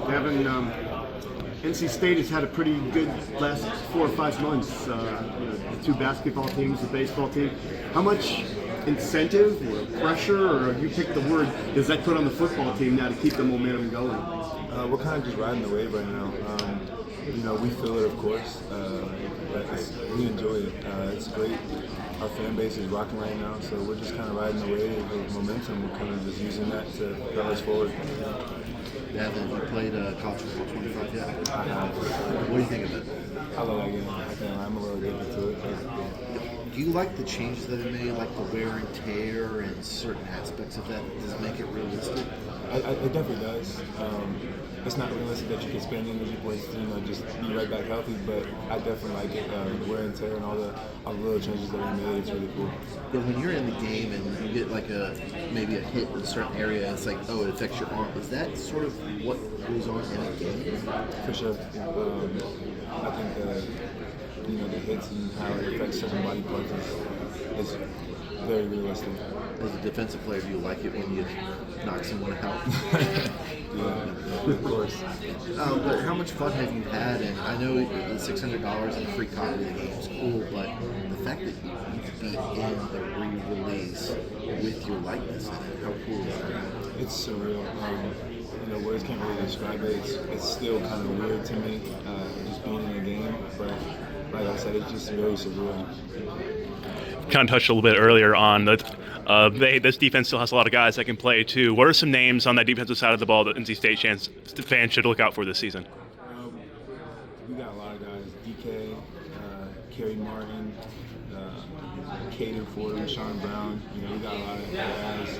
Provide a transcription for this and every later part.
Davin, NC State has had a pretty good last 4 or 5 months. The 2 basketball teams, the baseball team. How much incentive or pressure, or you pick the word, does that put on the football team now to keep the momentum going? We're kind of just riding the wave right now. We feel it, of course, but we enjoy it. It's great. Our fan base is rocking right now, so we're just kind of riding the wave of momentum. We're kind of just using that to propel us forward. Davin, you played college football 25 yet? I have. What do you think of it? I love that game. I'm a little addicted to it. Do you like the changes that have made, like the wear and tear and certain aspects of that? Does it make it realistic? It definitely does. It's not realistic that you can spend energy points to just be right back healthy, but I definitely like it. The wear and tear and all the little changes that we made, it's really cool. Yeah, when you're in the game and you get like maybe a hit in a certain area, it's like, oh, it affects your arm. Is that sort of what goes on in a game? For sure. I think the hits and how it affects certain body parts is very realistic. As a defensive player, do you like it when you knock someone out? Yeah, of course. But how much fun have you had? And I know the $600 and the free copy of the game is cool, but the fact that you could be in the re-release with your likeness in it, how cool is that? It's surreal. Words can't really describe it. It's still kind of weird to me, just being in the game. But like I said, it's just very surreal. Kind of touched a little bit earlier on that this defense still has a lot of guys that can play too. What are some names on that defensive side of the ball that NC State fans should look out for this season? We got a lot of guys: DK, Kerry Martin, Caden Ford, Sean Brown. We got a lot of guys.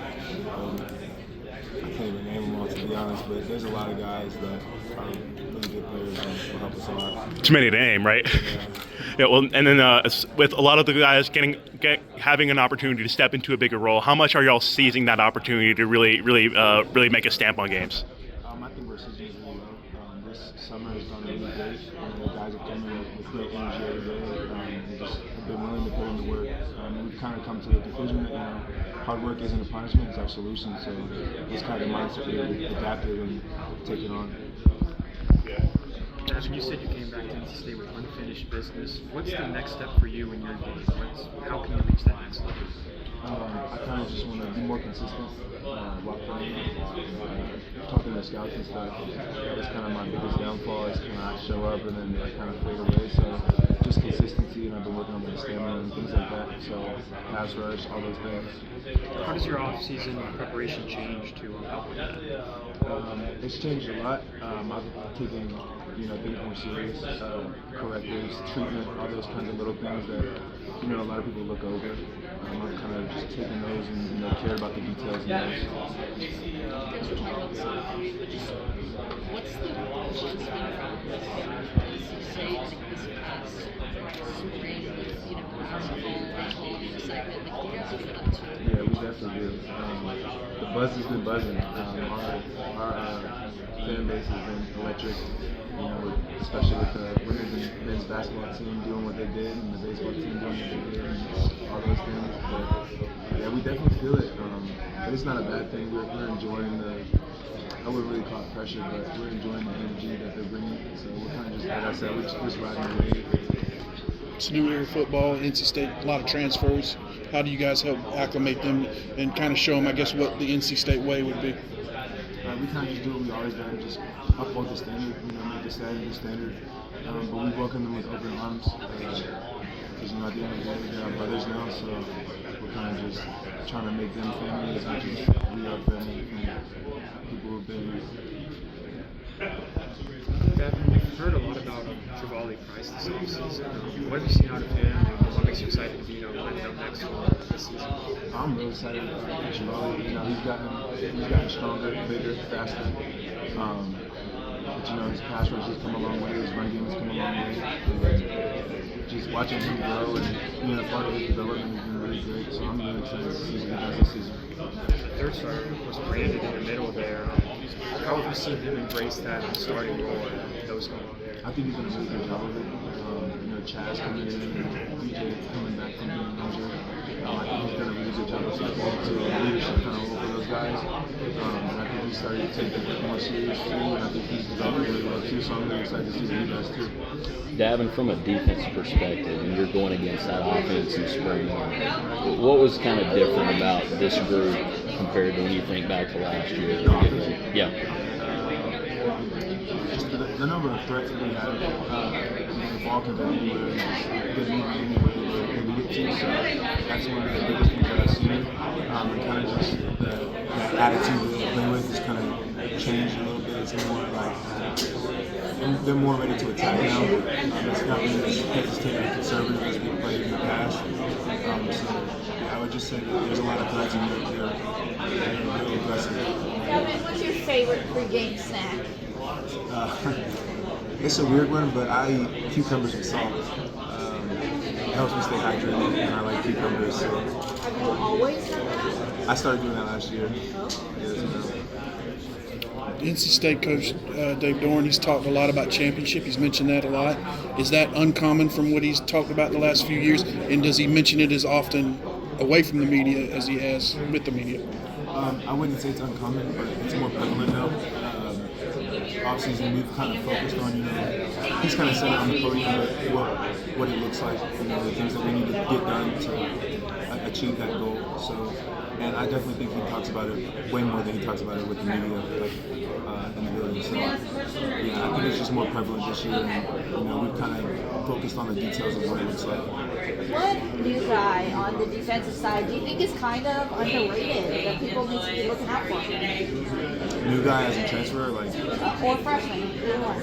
I can't even name them all, to be honest, but there's a lot of guys that are really good players and will help us a lot. Too many to name, right? Yeah. Well, and then with a lot of the guys having an opportunity to step into a bigger role, how much are y'all seizing that opportunity to really make a stamp on games? I think we're seizing it really well. This summer has gone really great. The guys have come in with great energy every day and just have been willing to put in the work. We've kind of come to the conclusion that hard work isn't a punishment; it's our solution. So it's kind of the mindset we've adapted and taken on. Davin, you said you came back to NC State with unfinished business. What's the next step for you in your game? How can you reach that next level? I kind of just want to be more consistent, while playing, talking to scouts and stuff. That's kind of my biggest downfall is I show up and then I kind of fade away. So just consistency, and I've been working on my stamina and things like that. So pass rush, all those things. How does your off-season preparation change to help with that? It's changed a lot. I've taken things more serious, correctives, treatment, all those kinds of little things that a lot of people look over. I've kind of just taken those and cared about the details in those. What's the closest thing from NC State? Yeah, we definitely do. The buzz has been buzzing. Our fan base has been electric. Especially with the women's and men's basketball team doing what they did, and the baseball team doing what they did, and all those things. But yeah, we definitely feel it. But it's not a bad thing. We're enjoying I wouldn't really call it pressure, but we're enjoying the energy that they're bringing. So we're kind of just, like I said, we're just riding the wave. It's new year football, NC State, a lot of transfers. How do you guys help acclimate them and kind of show them, I guess, what the NC State way would be? We kind of just do what we always done, just uphold the standard, make the standard. But we welcome them with open arms because, at the end of the day, they're our brothers now, so we're kind of just trying to make them family as much as we are family from people who've been here. Davin, we've heard a lot about Rivalry Price this offseason. What have you seen out of him, and what makes you excited to be letting him next this season? I'm really excited about Rivalry. He's gotten stronger, bigger, faster. But his pass rush has come a long way, his run game has come a long way. Just watching him grow and being a part of his development has been really great. So I'm really excited to see what he does this season. The third starter was Brandon in the middle there. How have you seen him embrace that starting role and those going on there? I think he's done a really good job of it. Chaz coming in and DJ coming back from being injured. I think he's done a really good job of stepping into a leadership kind of role for those guys. And I think he started to take it more seriously, and I think he's developing really well too. So I'm really excited to see what he does too. Davin, from a defensive perspective, and you're going against that offense in spring, what was kind of different about this group compared to when you think back to last year? Yeah. Just the number of threats that we have, the ball can go anywhere, and good movement anywhere that we get to. So that's one of the biggest things that I've seen. And kind of just that attitude that they play with has kind of changed a little bit. It's more like they're more ready to attack now. It's not really as hesitating and conservative as we played in the past. So yeah, I would just say that there's a lot of threats and they're really aggressive. Davin, what's your favorite pregame snack? It's a weird one, but I eat cucumbers with salt. It helps me stay hydrated, and I like cucumbers. So. Have you always done that? I started doing that last year. NC State coach Dave Dorn, he's talked a lot about championship. He's mentioned that a lot. Is that uncommon from what he's talked about the last few years? And does he mention it as often away from the media as he has with the media? I wouldn't say it's uncommon, but it's more prevalent now. Offseason, we've kind of focused on, he's kind of said it on the podium, what it looks like, the things that we need to get done to achieve that goal. So, and I definitely think he talks about it way more than he talks about it with the media, in the building. So, yeah, I think it's just more prevalent this year, and we've kind of focused on the details of what it looks like. What new guy on the defensive side do you think is kind of underrated that people need to be looking out for? New guy as a transfer, Or freshman, either one.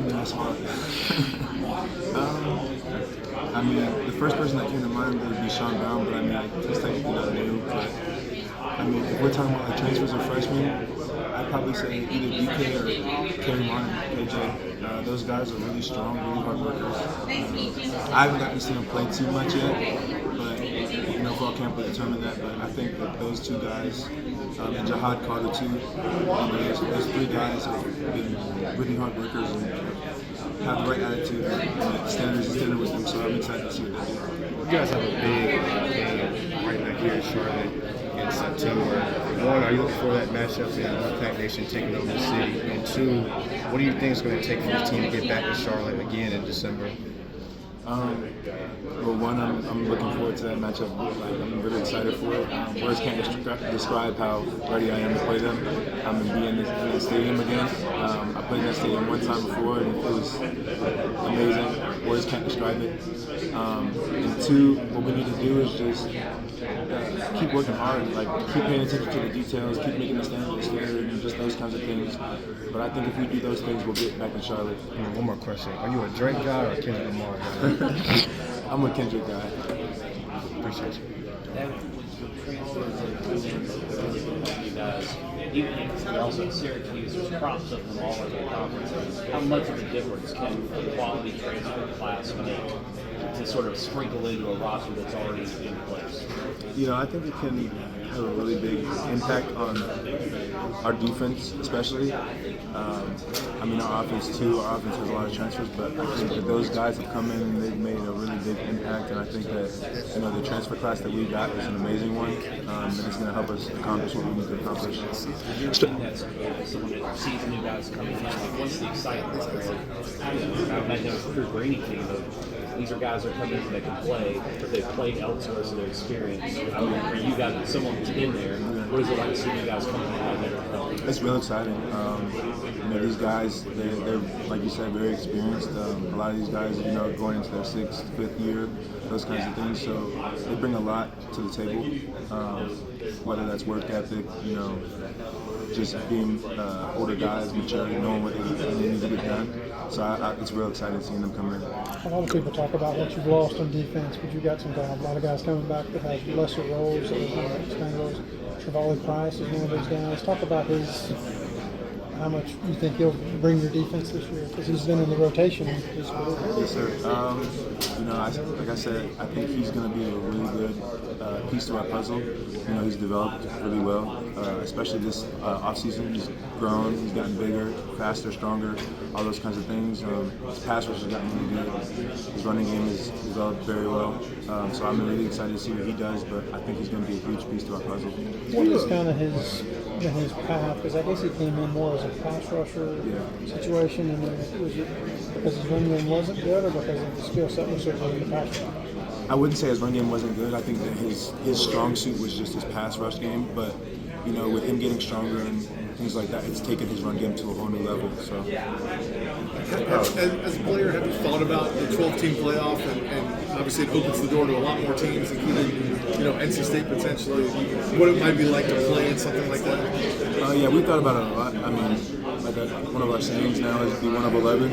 That's hard. I mean, the first person that came to mind would be Sean Brown, but I mean, he's technically not new. But I mean, if we're talking about transfers or freshmen, I'd probably say either DK or Kerry Martin, KJ. Those guys are really strong, really hard workers. I haven't gotten to see them play too much yet, but football camp will determine that. But I think that those two guys, and Jahad Carter too, those three guys have been really hard workers and have the right attitude and standards with them. So I'm excited to see what they do. You guys have a big game right now here in Charlotte in September. One, are you looking for that matchup in Wolfpack Nation taking over the city? And two, what do you think is going to take for this team to get back to Charlotte again in December? Well, one, I'm looking forward to that matchup. I'm really excited for it. Words can't describe how ready I am to play them. I'm going to be in the stadium again. I played in that stadium one time before, and it was amazing. Words can't describe it. And two, what we need to do is just keep working hard, keep paying attention to the details, keep making the standards clear, and just those kinds of things. But I think if we do those things, we'll get back in Charlotte. One more question. Are you a Drake guy or a Kendrick Lamar guy? I'm a Kendrick guy. Appreciate you. You're also at Syracuse, there's props of them all over the conference. How much of a difference can a quality transfer class make to sort of sprinkle into a roster that's already in place? I think it can have a really big impact on our defense, especially. I mean, our offense too. Our offense has a lot of transfers, but I think that those guys have come in and they've made a really big impact. And I think that the transfer class that we got is an amazing one, and it's going to help us accomplish what we need to accomplish. Your team has someone that sees new guys coming in. What's the excitement there? I imagine it's true for any team. These are guys that come in that can play, but they've played elsewhere, so their experience. I mean, for you guys, someone who's in there, what is it like to see you guys coming in there? It's real exciting. These guys, they're like you said, very experienced. A lot of these guys, going into their 6th, 5th year, those kinds of things. So they bring a lot to the table, whether that's work ethic, just being older guys, mature, knowing what they need to get done. So it's real exciting seeing them come in. A lot of people talk about what you've lost on defense, but you've got a lot of guys coming back that have lesser roles, that have expand roles. Trevally Price is one of those guys. Talk about how much you think he'll bring your defense this year, because he's been in the rotation. Yes, sir. Like I said, I think he's going to be a really good piece to our puzzle. He's developed really well. especially this offseason. He's grown, he's gotten bigger, faster, stronger, all those kinds of things. His pass rush has gotten really good. His running game is developed very well. So I'm really excited to see what he does, but I think he's going to be a huge piece to our puzzle. What is kind of his path? Because I guess he came in more as a pass rusher situation, and then was it because his run game wasn't good, or because of the skill set was certainly in the pass rush? I wouldn't say his run game wasn't good. I think that his strong suit was just his pass rush game, but you know, with him getting stronger and things like that, it's taken his run game to a whole new level. So, as a player, have you thought about the 12-team playoff, and obviously it opens the door to a lot more teams, including NC State potentially. What it might be like to play in something like that? Yeah, we thought about it a lot. I mean, like one of our sayings now is be one of 11.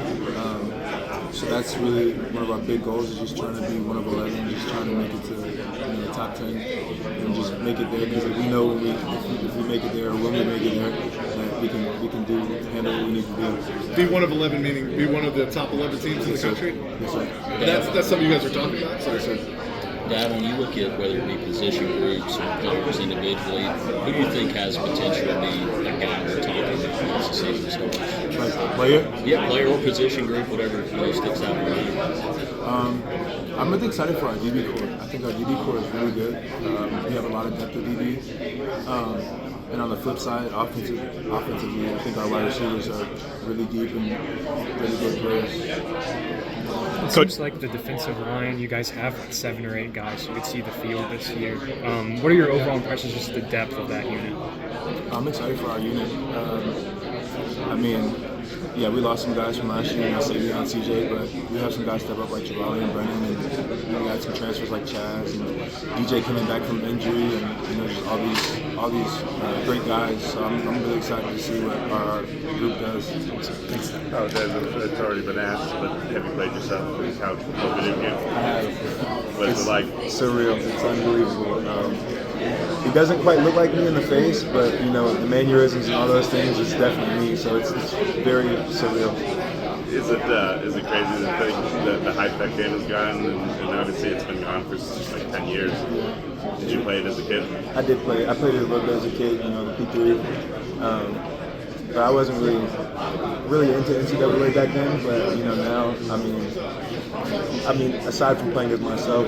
So that's really one of our big goals, is just trying to be one of 11, just trying to make it to the top 10 and just make it there, because we know if we make it there, or when we make it there, that we can handle what we need to do. Be one of 11 meaning be one of the top 11 teams in the country? Yes, sir. That's something you guys are talking about? Sorry, sir. Dad, when you look at whether it be position groups or players individually, who do you think has potential to be a guy we're talking about once the season starts? Like player? Yeah, player or position group, whatever really sticks out for you. I'm really excited for our DB core. I think our DB core is really good. We have a lot of depth of DB. And on the flip side, offensively, I think our wide receivers are really deep and really good players. It seems like the defensive line, you guys have like 7 or 8 guys who could see the field this year. What are your overall impressions, just the depth of that unit? I'm excited for our unit. I mean, yeah, we lost some guys from last year, Savion and CJ, but we have some guys step up like Rivalry and Brennan, and we got some transfers like Chaz and DJ coming back from injury, and just all these great guys. So I'm really excited to see what our group does. Oh, it's already been asked, but have you played yourself in couch football video game? I have. What's it like? Surreal. It's unbelievable. He doesn't quite look like me in the face, but the mannerisms and all those things, it's definitely me. So it's very surreal. Is it crazy to think the hype that game has gone, and obviously it's been gone for like 10 years? Did you play it as a kid? I did play. I played it a little bit as a kid, the P3. But I wasn't really into NCAA back then. But now, I mean, aside from playing as myself,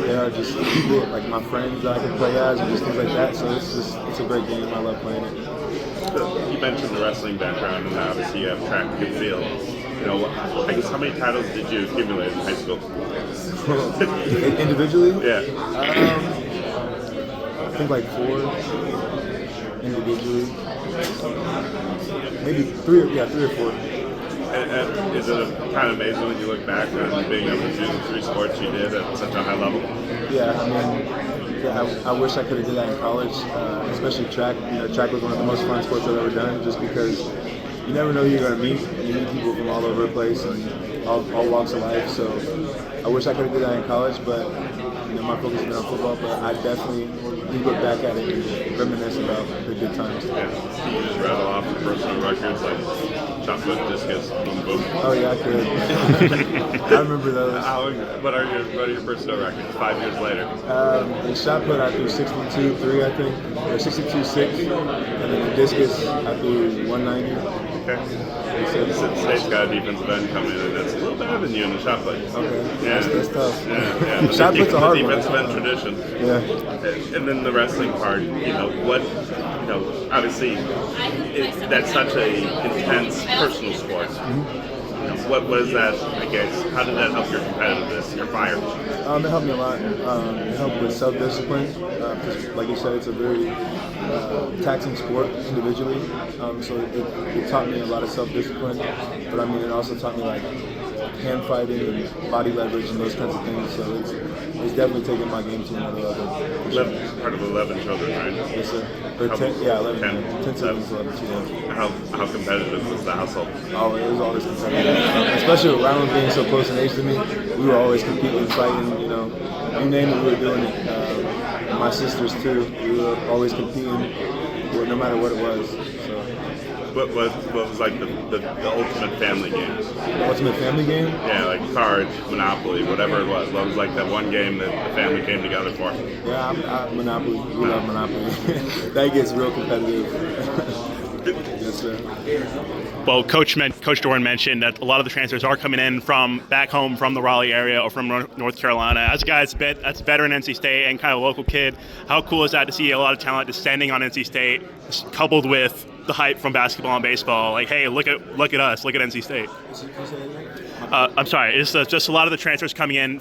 there are just people like my friends that I can play as, and just things like that. So it's a great game. I love playing it. You mentioned the wrestling background, and obviously you have track and field. I guess how many titles did you accumulate in high school? Individually? Yeah. I think like 4 individually. Maybe 3 or 4. And is it kind of amazing when you look back on being able to do the 3 sports you did at such a high level? Yeah, I mean, I wish I could have did that in college, especially track. Track was one of the most fun sports I've ever done, just because you never know who you're going to meet. You meet people from all over the place and all walks of life. So I wish I could have did that in college, but my focus has been on football. But I definitely look back at it and reminisce about the good times. Yeah. Can you just rattle off the personal records like shot put, discus, boom, boom? Oh yeah, I could. I remember those. What are your personal records 5 years later? In shot put, I threw 62.3, I think, or 62.6, and then in discus, I threw 190. Okay. State's got a defensive end coming in, and that's a little better than you in the shot put. Okay. Yeah, that's tough. Yeah. Shot put's a hard one. Defensive end tradition. Yeah. And then the wrestling part, obviously, that's such a intense personal sport. What is that, I guess, how did that help your competitiveness, your fire? It helped me a lot. It helped with self-discipline, because like you said, it's a very taxing sport individually, so it taught me a lot of self-discipline, but I mean, it also taught me like hand fighting and body leverage and those kinds of things, so it's definitely taken my game to another level. Part of 11 children, right? Yes, sir. Or 10, yeah, 11. 10 siblings, 11 children. How competitive was the household? Oh, it was always competitive. Especially with Ryland being so close in age to me, we were always competing, fighting, you name it, we were doing it. My sisters too, we were always competing, no matter what it was. So. What was like the ultimate family game? The ultimate family game? Yeah, like cards, Monopoly, whatever it was. What was like that one game that the family came together for? Yeah, Monopoly. We love Monopoly. That gets real competitive. Yes, sir. Well, Coach Doran mentioned that a lot of the transfers are coming in from back home, from the Raleigh area or from North Carolina. As a guy that's a veteran NC State and kind of a local kid, how cool is that to see a lot of talent descending on NC State, coupled with the hype from basketball and baseball? Like, hey, look at us, look at NC State. I'm sorry, it's just a lot of the transfers coming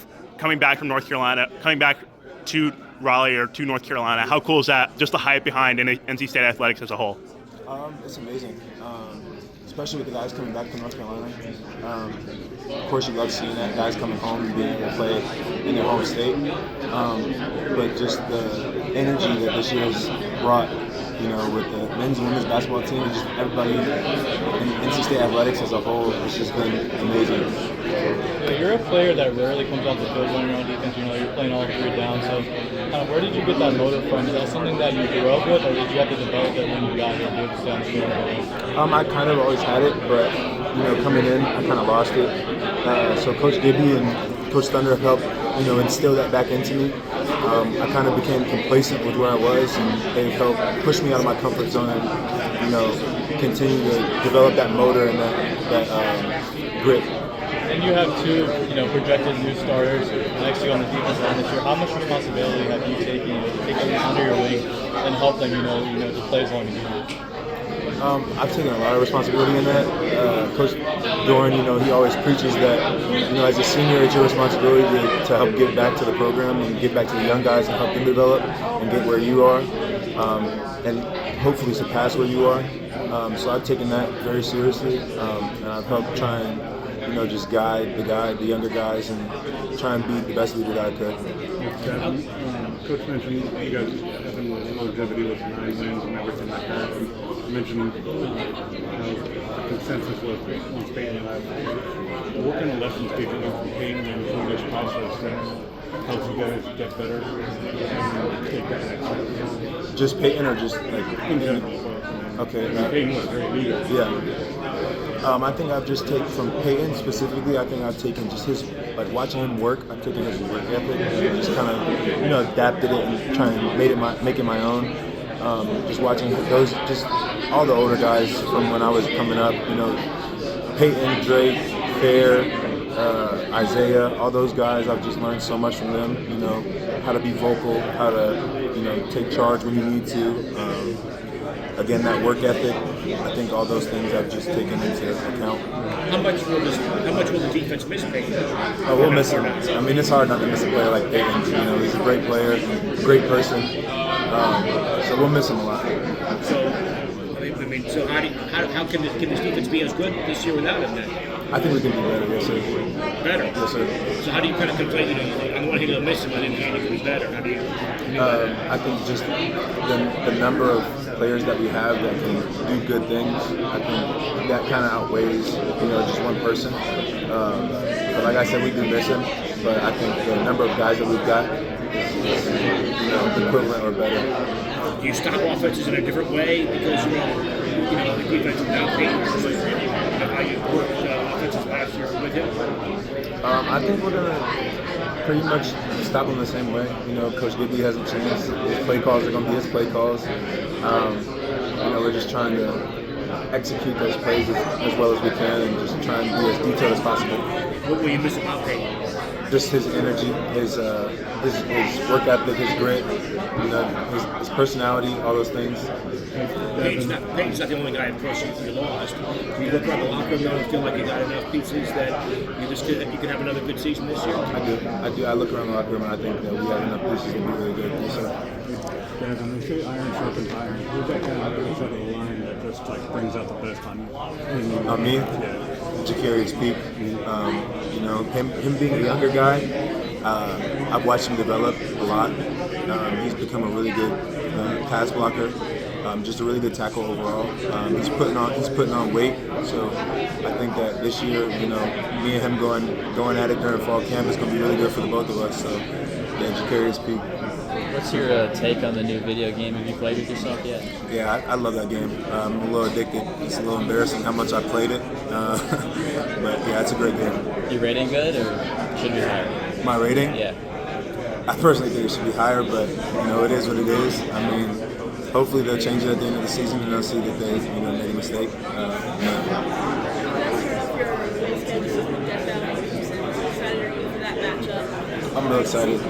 back from North Carolina, coming back to Raleigh or to North Carolina. How cool is that? Just the hype behind NC State athletics as a whole. It's amazing, especially with the guys coming back to North Carolina. Of course, you love seeing that, guys coming home and being able to play in their home state. But just the energy that this year has brought, with the men's and women's basketball team, and just everybody in NC State athletics as a whole, it's just been amazing. You're a player that rarely comes off the field when you're on defense. You're playing all three down. So, where did you get that motor from? Is that something that you grew up with, or did you have to develop it when you got here to be able to stay on the field? I kind of always had it, but coming in, I kind of lost it. So Coach Gibby and Coach Thunder helped, instill that back into me. I kind of became complacent with where I was, and they helped push me out of my comfort zone and, continue to develop that motor and that grit. And you have two, projected new starters next to you on the defense line this year. How much responsibility have you taken under your wing and helped them, to play as long as you did? I've taken a lot of responsibility in that. Coach Doran, he always preaches that, as a senior, it's your responsibility to help give back to the program and give back to the young guys and help them develop and get where you are, and hopefully surpass where you are. So I've taken that very seriously, and I've helped try and, just guide the younger guys and try and be the best leader that I could. Coach mentioned you guys having longevity with 9 wins and everything like that. And you mentioned consensus with Peyton last year. What kind of lessons did you learn from Peyton and from this process that helps you guys get better and take that next step? Just Peyton or just like in general? Okay. Peyton was very leader. Yeah. I think I've just taken from Peyton specifically. I think I've taken just his, watching him work. I've taken his work ethic and just kind of, adapted it and trying to make it my own. Just watching just all the older guys from when I was coming up. Peyton, Drake, Fair, Isaiah, all those guys. I've just learned so much from them. How to be vocal, how to, take charge when you need to. Again, that work ethic, I think all those things I've just taken into account. How much will the defense miss Peyton? Oh, we'll miss him. I mean, it's hard not to miss a player like Peyton. He's a great player, great person. So we'll miss him a lot. So how can this defense be as good this year without him then? I think we can be better, yes, sir. Better? Yes, sir. So how do you kind of conflate, on the one hand you'll miss him, and then you can be better? How do you I think just the number of players that we have that can do good things, I think that kind of outweighs, just one person. But like I said, we do miss him, but I think the number of guys that we've got is equivalent or better. Do you stop offenses in a different way because you're the defense without Peyton versus how you worked offenses last year with him? I think we're going to pretty much stop him the same way. Coach Gibby hasn't changed. His play calls are going to be his play calls. We're just trying to execute those plays as well as we can and just try and be as detailed as possible. What will you miss about Peyton? Just his energy, his work ethic, his grit, his personality, all those things. Peyton's not the only guy, of course, you lost. Do you look around the locker room now and feel like you got enough pieces that you can have another good season this year? I do. I look around the locker room and I think that we have enough pieces to be really good. Yes, sir. Davin, they say iron sharpens iron. Who's that kind of other side of the line that just brings out the best on you? On me? Ja'Carrius Peak. Him being a younger guy, I've watched him develop a lot. He's become a really good pass blocker. Just a really good tackle overall. He's putting on weight, so I think that this year, me and him going at it during fall camp is going to be really good for the both of us. So, yeah, Ja'Carrius Peak. What's your take on the new video game? Have you played it yourself yet? Yeah, I love that game. I'm a little addicted. It's a little embarrassing how much I played it. But yeah, it's a great game. You rating good or should be higher? My rating? Yeah. I personally think it should be higher, but it is what it is. I mean, hopefully they'll change it at the end of the season and they'll see that they made a mistake. I'm real excited.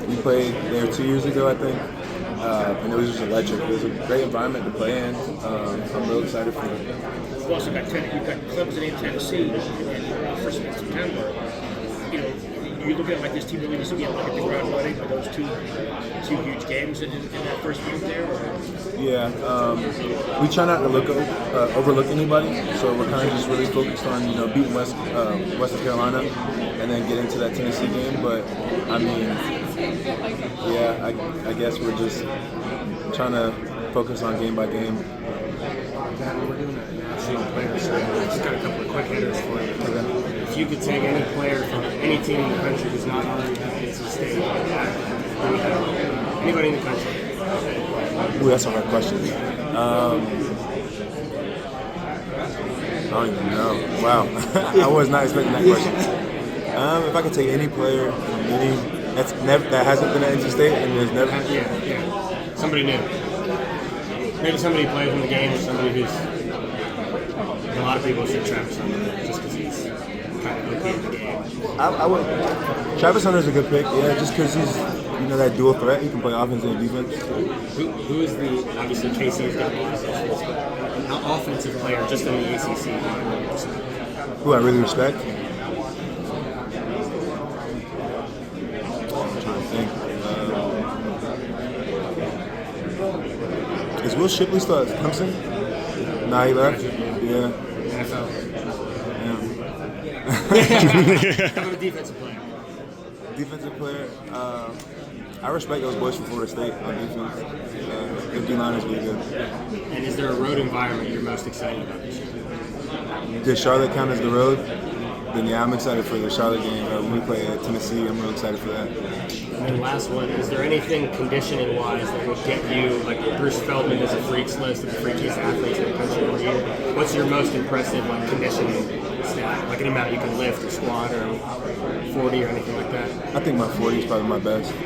We played there 2 years ago, I think, and it was just electric. It was a great environment to play in. I'm real excited for it. You've also got Clemson and Tennessee for September. You look at it like this team really needs to be able to hit the ground running for those two huge games in that first week there? Yeah, we try not to overlook anybody, so we're kind of just really focused on beating Western Carolina and then get into that Tennessee game. But I mean, yeah, I guess we're just trying to focus on game by game. We're doing a national player survey. I just got a couple of quick hitters for you. Okay. If you could take any player from any team in the country who's not already at ACC State, anybody in the country. Ooh, that's a hard question. I don't even know. Wow, I was not expecting that question. If I could take any player from any that hasn't been at NC State and there's never somebody new. Maybe somebody who plays in the game or somebody who's a lot of people should Travis Hunter just because he's kind of OP in the game. I would. Travis Hunter's a good pick, yeah, just because he's that dual threat. He can play offense and defense. Who is obviously KC's got a lot of an offensive player just in the ACC? Who I really respect? I'm trying to think. Is Will Shipley still at Clemson? Nah, he left. Yeah. NFL. Yeah. How about a defensive player? Defensive player. I respect those boys from Florida State on defense. Their D-line is really good. And is there a road environment you're most excited about this year? Does Charlotte count as the road? Then yeah, I'm excited for the Charlotte game. When we play at Tennessee, I'm real excited for that. And then last one, is there anything conditioning-wise that would get you, like Bruce Feldman has a freaks list of the freakiest athletes in the country every year. What's your most impressive conditioning stat? Like an amount you can lift or squat or 40 or anything like that? I think my 40 is probably my best. We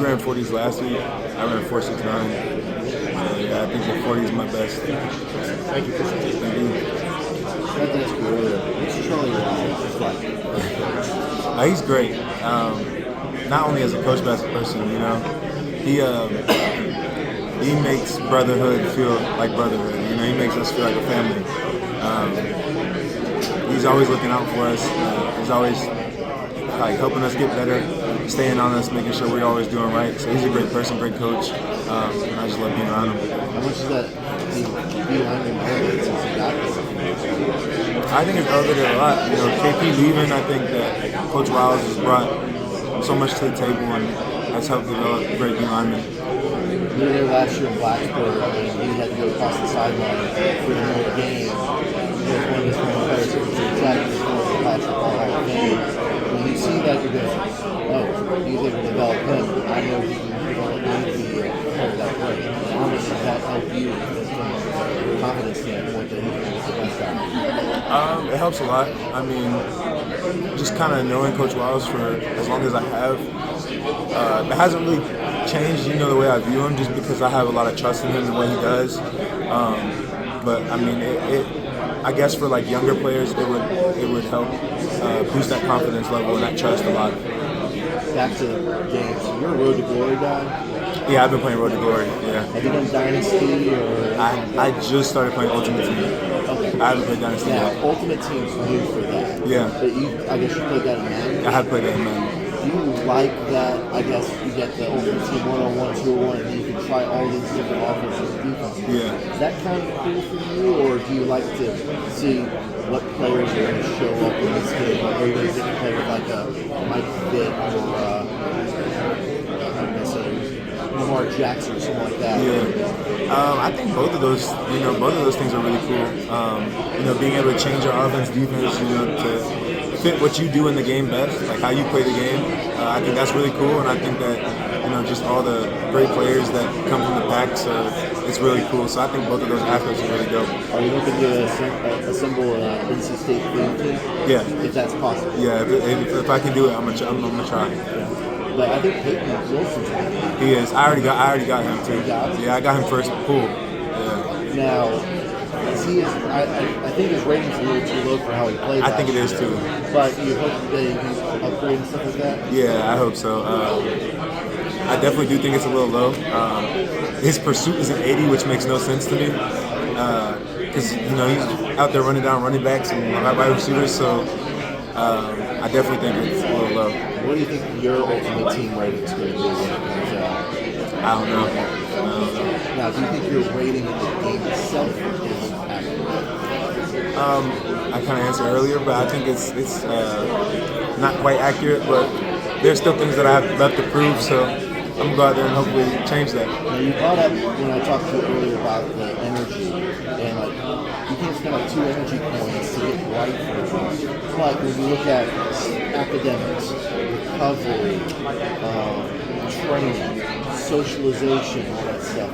ran 40s last week. I ran 4.69. Yeah, I think the 40 is my best. Thank you. Thank you. What's Charlie Wiles like? He's great. Not only as a coach, but as a person. He makes brotherhood feel like brotherhood. He makes us feel like a family. He's always looking out for us. He's always helping us get better, staying on us, making sure we're always doing right. So he's a great person, great coach, and I just love being around him. How much is that D-lineman elevated since he got there? I think it's elevated a lot. KP leaving, I think that Coach Wiles has brought so much to the table and has helped develop great D-linemen. We were there last year in Blacksburg, and he had to go across the sideline for the whole game. He was one of his former players who was exactly former Patrick Hall Hall of Fame. When you see that, you're going, he's able to develop him. I know he can develop me to be a part of that play. How much does that help you from a confidence standpoint that he can be the best guy? It helps a lot. I mean, just kind of knowing Coach Wiles for as long as I have, it hasn't really changed, the way I view him, just because I have a lot of trust in him, the way he does. But I mean, I guess for younger players, it would help boost that confidence level and that trust a lot. Back to the games. You're a Road to Glory guy? Yeah, I've been playing Road to Glory. Yeah. Have you done Dynasty or? I just started playing Ultimate Team. Okay. I haven't played Dynasty yet. Ultimate Team's new for that. Yeah. But I guess you played that in Madden? I have played that in Madden. Do you like that? I guess you get the Ultimate Team 101, 201, and you can try all these different offenses and defenses. Yeah. Is that kind of cool for you, or do you like to see what players are going to show up in this game? Like, are you going to get a player like Mike Vick or Lamar Jackson or something like that? Yeah. I think both of those things are really cool. Being able to change your offense, defense, to fit what you do in the game best, like how you play the game. I think that's really cool, and I think that just all the great players that come from the pack, so it's really cool. So I think both of those aspects are really dope. Are you looking to assemble an NC State dream team? Yeah, if that's possible. Yeah, if I can do it, I'm gonna try. But I think Peyton Wilson's going to be. He is. I already got him too. Yeah, I got him first pool. Yeah. Now, I think his rating's a little too low for how he plays. I think it is too. But you hope that he can upgrade and stuff like that? Yeah, I hope so. I definitely do think it's a little low. His pursuit is an 80, which makes no sense to me. Because he's out there running down running backs and wide receivers, so I definitely think it's a little low. What do you think your ultimate team rating is going to be when it comes out? I don't know. Now, do you think your rating in the game itself is accurate? I kind of answered earlier, but I think it's not quite accurate. But there's still things that I have left to prove, so I'm gonna go out there and hopefully change that. Now, you brought up when I talked to you earlier about the energy, and you can't spend 2 energy points to get right for you. But when you look at academics, recovery, training, socialization, all that stuff,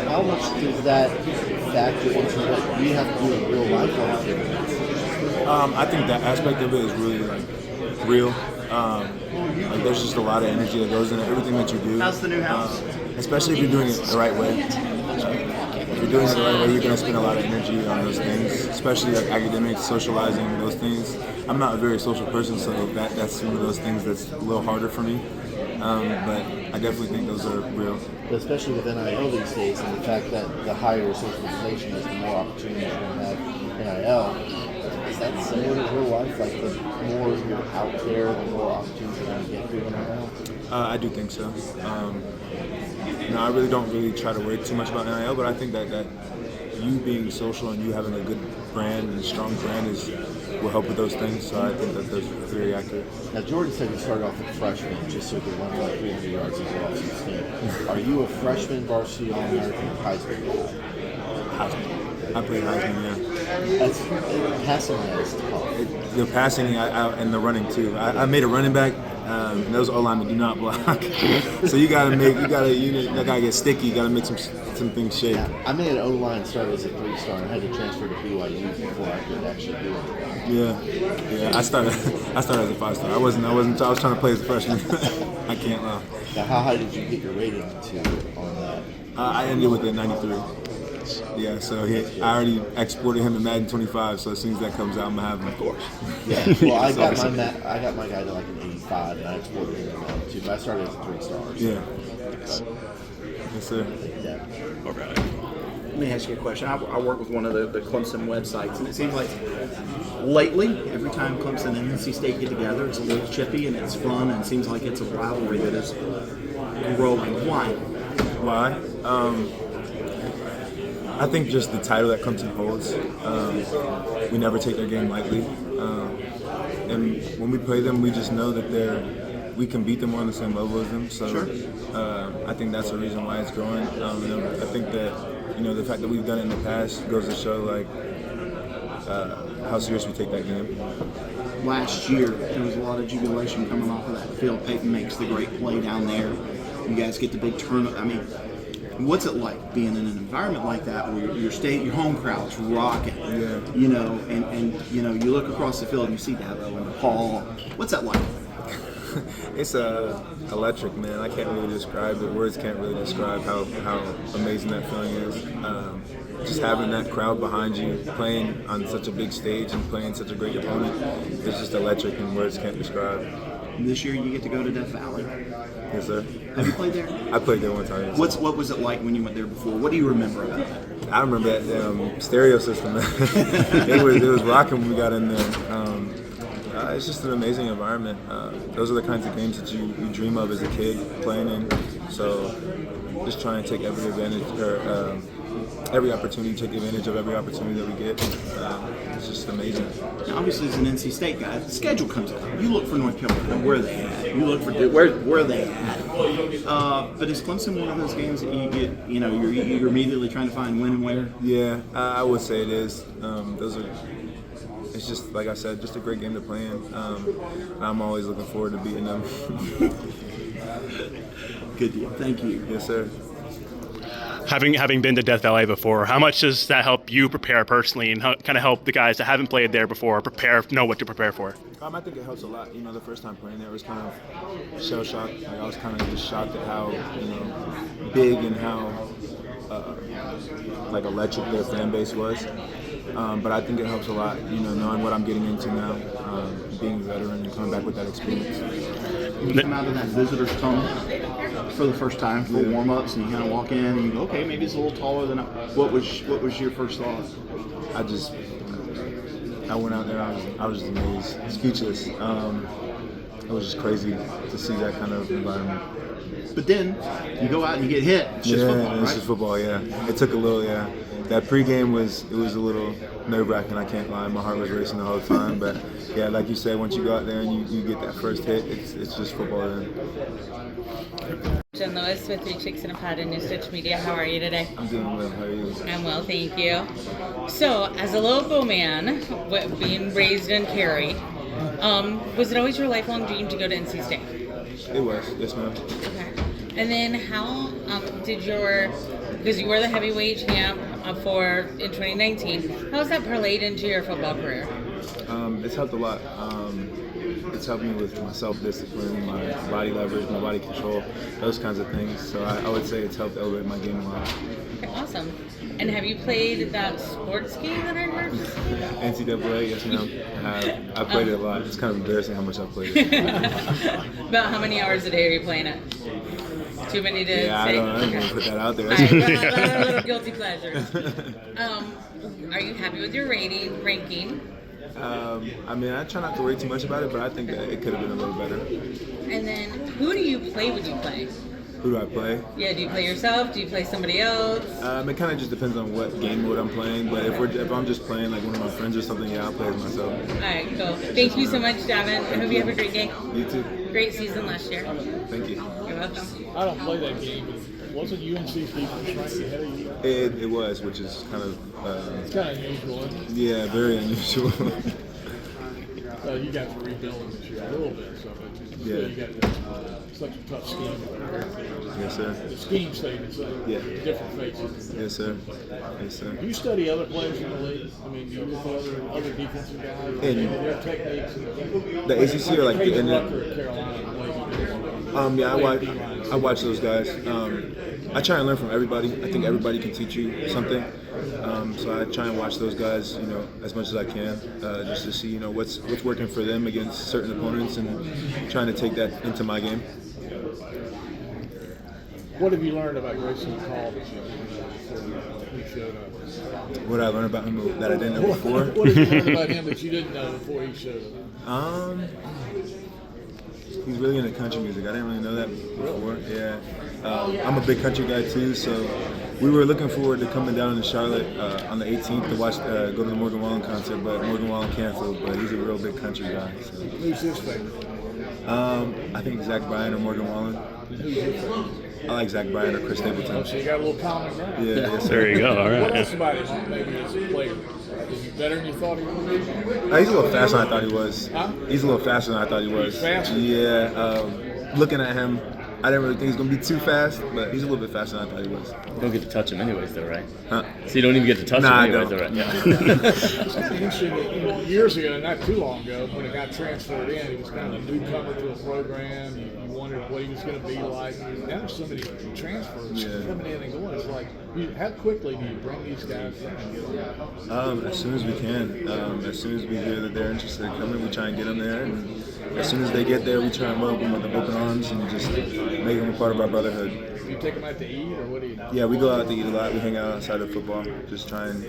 how much does that factor into what you have to do in real life on activities? I think that aspect of it is really real. There's just a lot of energy that goes into everything that you do. How's the new house? Especially if you're doing it the right way. If you're doing it the right way, you're going to spend a lot of energy on those things, especially like academics, socializing, those things. I'm not a very social person, so that's one of those things that's a little harder for me. But I definitely think those are real. Especially with NIL these days, and the fact that the higher socialization is, the more opportunities you're going to have NIL. Is that similar to real life? Like the more you're out there, the more opportunities you're going to get through NIL? I do think so. I really don't try to worry too much about NIL, but I think that you being social and you having a good brand and a strong brand will help with those things. So I think that that's very accurate. Now, Jordan said you started off as a freshman just so you could run like 300 yards and go off 16. Are you a freshman varsity All-American Heisman guy? Heisman. I played Heisman, yeah. That's passing that is tough. The passing and the running too. I made a running back. And those O-linemen do not block, so you gotta get sticky. You gotta make some things shake. Yeah, I made an O-line start as a 3-star and I had to transfer to BYU before I could actually do it. Yeah. I started as a 5-star. I was trying to play as a freshman. I can't lie. Now, how high did you get your rating to on that? I ended with a 93. Yeah, so I already exported him to Madden 25, so as soon as that comes out, I'm gonna have him, of course. Yeah, well, I got my guy to like an 85, and I exported him to Madden too, but I started as a 3-star. Yeah. Yes, sir. Yeah. All right. Let me ask you a question. I work with one of the Clemson websites, and it seems like lately, every time Clemson and NC State get together, it's a little chippy and it's fun, and it seems like it's a rivalry that is growing. Why? I think just the title that Clemson holds. We never take their game lightly, and when we play them, we just know that we can beat them on the same level as them. So I think that's the reason why it's growing. And I think that the fact that we've done it in the past goes to show how serious we take that game. Last year, there was a lot of jubilation coming off of that field. Peyton makes the great play down there. You guys get the big turnover. I mean, what's it like being in an environment like that where your home crowd's rocking? Yeah. And you look across the field and you see Dabo and Paul. What's that like? It's electric, man. I can't really describe it. Words can't really describe how amazing that feeling is. Just having that crowd behind you, playing on such a big stage and playing such a great opponent, it's just electric, and words can't describe. This year you get to go to Death Valley. Yes, sir. Have you played there? I played there one time. Yes. What was it like when you went there before? What do you remember about it? I remember that stereo system. it was rocking when we got in there. It's just an amazing environment. Those are the kinds of games that you dream of as a kid playing in. So just trying to take every advantage or every opportunity, take advantage of every opportunity that we get. It's just amazing. Now, obviously, as an NC State guy, the schedule comes out. You look for North Carolina, where are they at? You look for where are they at? But is Clemson one of those games that you get, you're immediately trying to find when and where? Yeah, I would say it is. it's just like I said, just a great game to play in. And I'm always looking forward to beating them. Good deal. Thank you. Yes, sir. Having been to Death Valley before, how much does that help you prepare personally, and kind of help the guys that haven't played there before know what to prepare for? I think it helps a lot. The first time playing there was kind of shell shock. Like I was kind of just shocked at how big and how like electric their fan base was. But I think it helps a lot. Knowing what I'm getting into now, being a veteran and coming back with that experience. When you come out of that visitor's tunnel for the first time for warm-ups, and you kind of walk in and you go, okay, maybe it's a little taller than what was your first thought? I went out there, I was just amazed, speechless. It was just crazy to see that kind of environment. But then you go out and you get hit. It's just football, right? It's just football, yeah. It took a little, yeah. That pregame was a little nerve-wracking, I can't lie. My heart was racing the whole time. But, yeah, like you said, once you go out there and you get that first hit, it's just football then. Jen Lewis with 3 Chicks in a Pod and New Stitch Media. How are you today? I'm doing well. How are you? I'm well, thank you. So, as a local man, being raised in Cary, was it always your lifelong dream to go to NC State? It was, yes, ma'am. Okay. And then how did because you were the heavyweight champ in 2019, how has that parlayed into your football career? It's helped a lot. It's helped me with my self-discipline, my body leverage, my body control, those kinds of things. So I would say it's helped elevate my game a lot. Okay, awesome. And have you played that sports game that I heard? NCAA, yes ma'am. I played it a lot. It's kind of embarrassing how much I played it. About how many hours a day are you playing it? Too many to say? I don't want to put that out there. All right, well, a little guilty pleasure. Are you happy with your ranking? I try not to worry too much about it, but I think that it could have been a little better. And then, who do you play when you play? Who do I play? Yeah, do you play yourself? Do you play somebody else? It kind of just depends on what game mode I'm playing, but if I'm just playing like one of my friends or something, yeah, I'll play as myself. All right, cool. Thank you so much, Davin. I hope you have a great game. You too. Great season last year. Thank you. You're welcome. I don't play that game, but wasn't UNC's defense ranked ahead of you? It was, which is kind of... it's kind of unusual, isn't it? Yeah, very unusual. You got to rebuild this year a little bit, so you got such a tough scheme. Yes, sir. The scheme statements, different faces. Yes, sir. Yes, sir. Do you study other players in the league? I mean, do you look at other defensive guys and their techniques? The ACC or like the Carolina? I watch those guys. I try and learn from everybody. I think everybody can teach you something. So I try and watch those guys, as much as I can, just to see, what's working for them against certain opponents, and trying to take that into my game. What have you learned about Grayson Hall this year? What did I learn about him that I didn't know before? What did you learn about him that you didn't know before he showed up? He's really into country music. I didn't really know that before. Yeah. I'm a big country guy too, so we were looking forward to coming down to Charlotte on the 18th to watch, go to the Morgan Wallen concert, but Morgan Wallen canceled. But he's a real big country guy. So. Who's his favorite? I think Zach Bryan or Morgan Wallen. Who's your favorite? I like Zach Bryan or Chris Stapleton. So you got a little common ground. Yeah, yes, sir. There you go. All right. What else about him maybe as a player? Is he better than you thought he was? He's a little faster than I thought he was. Huh? He's a little faster than I thought he was. He's faster? Yeah. Looking at him, I didn't really think he's going to be too fast, but he's a little bit faster than I thought he was. You don't get to touch him anyways, though, right? Huh? So you don't even get to touch him anyways, though, right? Yeah. It's kind of interesting that, years ago, not too long ago, when a guy transferred in, he was kind of a newcomer to a program. You wondered what he was going to be like. Now there's so many transfers coming in and going. It's like, how quickly do you bring these guys in and get them? As soon as we can. As soon as we hear that they're interested in coming, we try and get them there. And as soon as they get there, we try and welcome them with open arms and just make them a part of our brotherhood. Do you take them out to eat, or what do you? Yeah, we go out to eat a lot. We hang out outside of football, just try and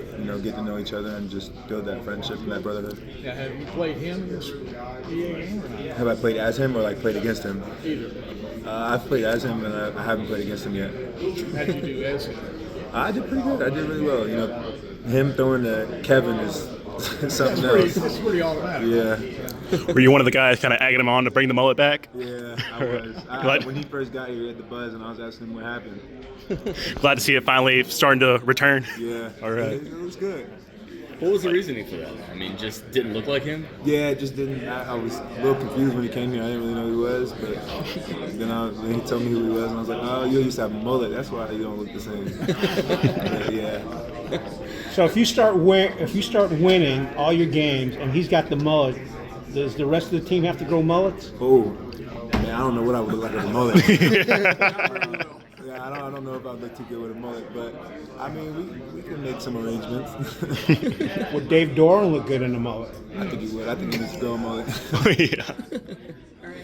get to know each other and just build that friendship and that brotherhood. Now, have you played him in this game or not? Have I played as him or like played against him? Either. I've played as him and I haven't played against him yet. How did you do as him? I did pretty good. I did really well. Him throwing to Kevin is something else. It's pretty automatic. Yeah. Were you one of the guys kind of egging him on to bring the mullet back? Yeah, I was. When he first got here, he had the buzz, and I was asking him what happened. Glad to see it finally starting to return. Yeah. All right. It was good. What was the reasoning for that? I mean, just didn't look like him? Yeah, it just didn't. I was a little confused when he came here. I didn't really know who he was, but then he told me who he was, and I was like, oh, you used to have a mullet. That's why you don't look the same. But, yeah. So if you start winning all your games, and he's got the mullet, does the rest of the team have to grow mullets? Oh, man, I don't know what I would look like with a mullet. Yeah, I don't know if I'd look too good with a mullet, but I mean, we can make some arrangements. Would Dave Doran look good in a mullet? I think he would. I think he needs to grow a mullet. All right, I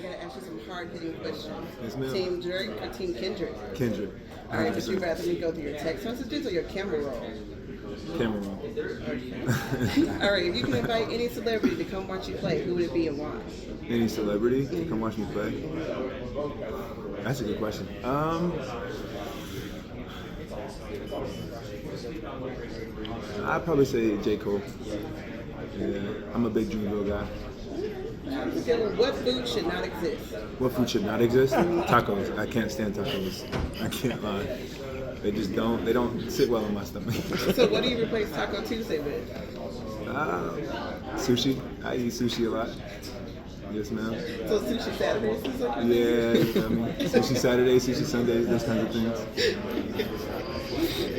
gotta ask you some hard-hitting questions. Yes, ma'am. Team Drake or Team Kendrick? Kendrick. All right, would you rather me go through your text messages or your camera roll? Camera roll. All right, if you can invite any celebrity to come watch you play, who would it be and why? Any celebrity to come watch me play? That's a good question. I'd probably say J. Cole. Yeah, I'm a big Dreamville guy. What food should not exist? What food should not exist? Tacos. I can't stand tacos. I can't lie. They just don't. They don't sit well in my stomach. So what do you replace Taco Tuesday with? Sushi. I eat sushi a lot. Yes, ma'am. So Sushi Saturdays is something? Yeah, I mean, Sushi Saturdays, Sushi Sundays, those kinds of things.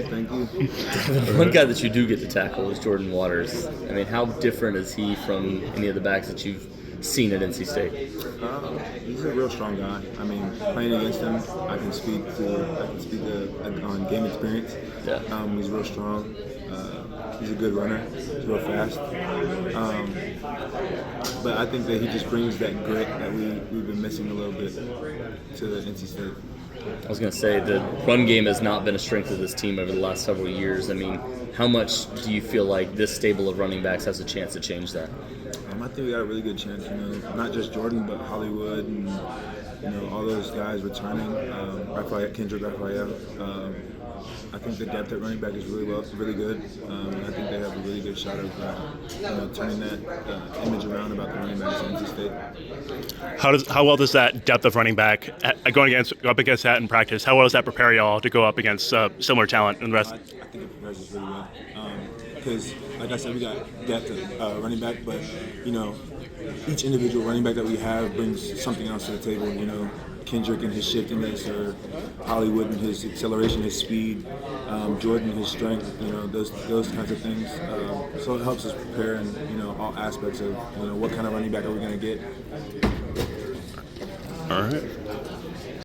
Thank you. One guy that you do get to tackle is Jordan Waters. I mean, how different is he from any of the backs that you've seen at NC State? He's a real strong guy. I mean, playing against him, I can speak on game experience. Yeah. He's real strong. He's a good runner. He's real fast. But I think that he just brings that grit that we've been missing a little bit to NC State. I was going to say, the run game has not been a strength of this team over the last several years. I mean, how much do you feel like this stable of running backs has a chance to change that? I think we got a really good chance, not just Jordan, but Hollywood and, all those guys returning. Kendrick Raphael. I think the depth at running back is really good. I think they have a really good shot of turning that image around about the running backs at NC State. How well does that depth of running back go up against that in practice? How well does that prepare y'all to go up against similar talent and the rest? I think it prepares us really well because, like I said, we got depth at running back, but each individual running back that we have brings something else to the table. Kendrick and his shiftiness, or Hollywood and his acceleration, his speed, Jordan his strength, those kinds of things. So it helps us prepare in all aspects of what kind of running back are we going to get. All right.